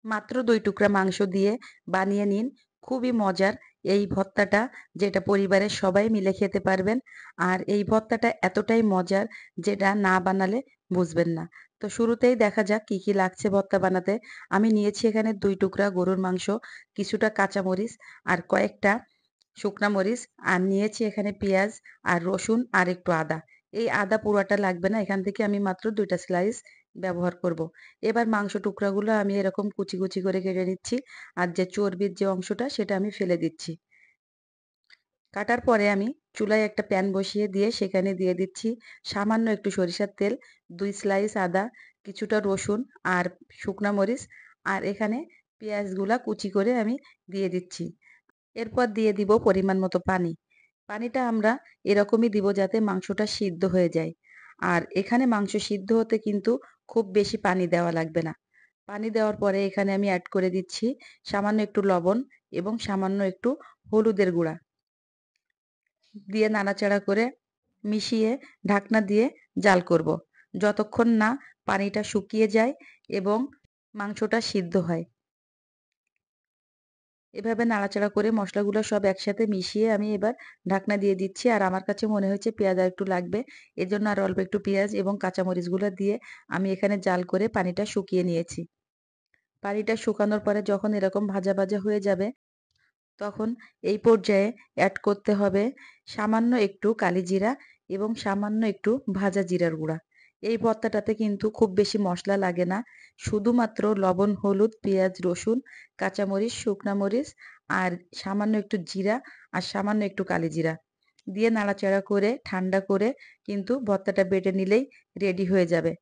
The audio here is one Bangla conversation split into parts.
মাত্র ২ টুকরা মাংস দিয়ে বানিয়ে নিন। খুবই মজার এই ভর্তাটা, যেটা পরিবারের সবাই মিলে খেতে পারবেন। আর এই ভর্তাটা এতটাই মজার, যেটা না বানালে বুঝবেন না। তো শুরুতেই দেখা যাক কি, কি লাগছে ভর্তা বানাতে। আমি নিয়েছি এখানে ২ টুকরা গরুর মাংস, কিছুটা কাঁচামরিচ আর কয়েকটা শুকনা মরিচ, আর নিয়েছি এখানে পেঁয়াজ আর রসুন আর একটু আদা। এই আদা পুরাটা লাগবে না, এখান থেকে আমি মাত্র ২ টা স্লাইস ব্যবহার করব। এবার মাংস টুকরাগুলো আমি এরকম কুচি, কুচি করে কেটে নিচ্ছি। আর যে চর্বির যে অংশটা সেটা আমি ফেলে দিচ্ছি। কাটার পরে আমি চুলায় একটা প্যান বসিয়ে দিয়ে সেখানে দিয়ে দিচ্ছি সামান্য একটু সরিষার তেল, ২ স্লাইস আদা, কিছুটা রসুন আর শুকনা মরিচ, আর এখানে পেঁয়াজগুলা কুচি করে আমি দিয়ে দিচ্ছি। এরপর দিয়ে দিব পরিমাণ মতো পানি। পানিটা আমরা এরকমই দিব যাতে মাংসটা সিদ্ধ হয়ে যায়। আর এখানে মাংস সিদ্ধ হতে কিন্তু খুব বেশি পানি দেওয়া লাগবে না। পানি দেওয়ার পরে এখানে আমি এড করে দিচ্ছি সামান্য একটু লবণ এবং সামান্য একটু হলুদের গুঁড়া। দিয়ে নাড়াচাড়া করে মিশিয়ে ঢাকনা দিয়ে জাল করব। যতক্ষণ না পানিটা শুকিয়ে যায় এবং মাংসটা সিদ্ধ হয়। এভাবে নাড়াচাড়া করে মশলাগুলো সব একসাথে মিশিয়ে আমি এবার ঢাকনা দিয়ে দিচ্ছি। আর আমার কাছে মনে হয়েছে পেঁয়াজ আরেকটু লাগবে। এজন্য আরো অল্প একটু পেঁয়াজ এবং কাঁচামরিচগুলো দিয়ে আমি এখানে জাল করে পানিটা শুকিয়ে নিয়েছি। পানিটা শুকানোর পরে যখন এরকম ভাজা, ভাজা হয়ে যাবে, তখন এই পর্যায়ে এড করতে হবে সামান্য একটু কালিজিরা এবং সামান্য একটু ভাজা জিরার গুঁড়া। এই ভর্তাটাতে কিন্তু খুব বেশি মসলা লাগে না। শুধুমাত্র লবণ, হলুদ, পেঁয়াজ, রসুন, কাঁচামরিচ, শুকনা মরিচ আর সামান্য একটু জিরা আর সামান্য একটু কালিজিরা দিয়ে নাড়াচাড়া করে ঠান্ডা করে কিন্তু ভর্তাটা বেটে নিলেই রেডি হয়ে যাবে।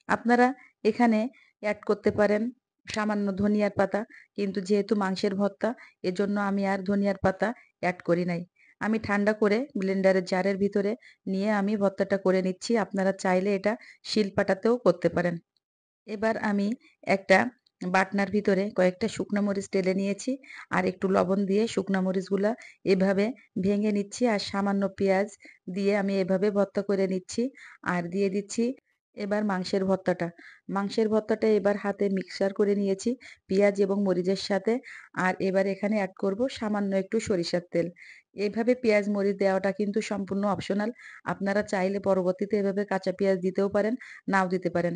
আপনারা এখানে এড করতে পারেন সামান্য ধনিয়ার পাতা, কিন্তু যেহেতু মাংসের ভর্তা এজন্য আমি আর ধনিয়ার পাতা এড করি নাই। আমি ঠান্ডা করে ব্লেন্ডারের জারের ভিতরে নিয়ে আমি ভর্তাটা করে নিচ্ছি। আপনারা চাইলে এটা শিলপাটাতেও করতে পারেন। এবার আমি একটা বাটনার ভিতরে কয়েকটা শুকনো মরিচ টেলে নিয়েছি আর একটু লবণ দিয়ে শুকনো মরিচগুলা এভাবে ভেঙে নিচ্ছি আর সামান্য পেঁয়াজ দিয়ে আমি এভাবে ভর্তা করে নিচ্ছি। আর দিয়ে দিচ্ছি এবার মাংসের ভর্তাটা এবার হাতে মিক্সার করে নিয়েছি পেঁয়াজ এবং মরিচের সাথে। আর এবার এখানে অ্যাড করব সামান্য একটু সরিষার তেল। এভাবে পেঁয়াজ মরিচ দেওয়াটা কিন্তু সম্পূর্ণ অপশনাল। আপনারা চাইলে পরবর্তীতে এভাবে কাঁচা পেঁয়াজ দিতেও পারেন, নাও দিতে পারেন।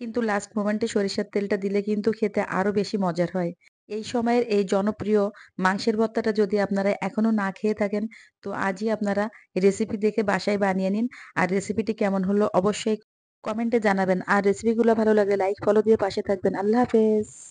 কিন্তু লাস্ট মোমেন্টে সরিষার তেলটা দিলে কিন্তু খেতে আরো বেশি মজার হয়। এই সময়ের এই জনপ্রিয় মাংসের ভর্তাটা যদি আপনারা এখনো না খেয়ে থাকেন, তো আজই আপনারা রেসিপি দেখে বাসায় বানিয়ে নিন। আর রেসিপিটি কেমন হলো অবশ্যই কমেন্টে জানাবেন। আর রেসিপিগুলো ভালো লাগলে লাইক ফলো দিয়ে পাশে থাকবেন। আল্লাহ হাফেজ।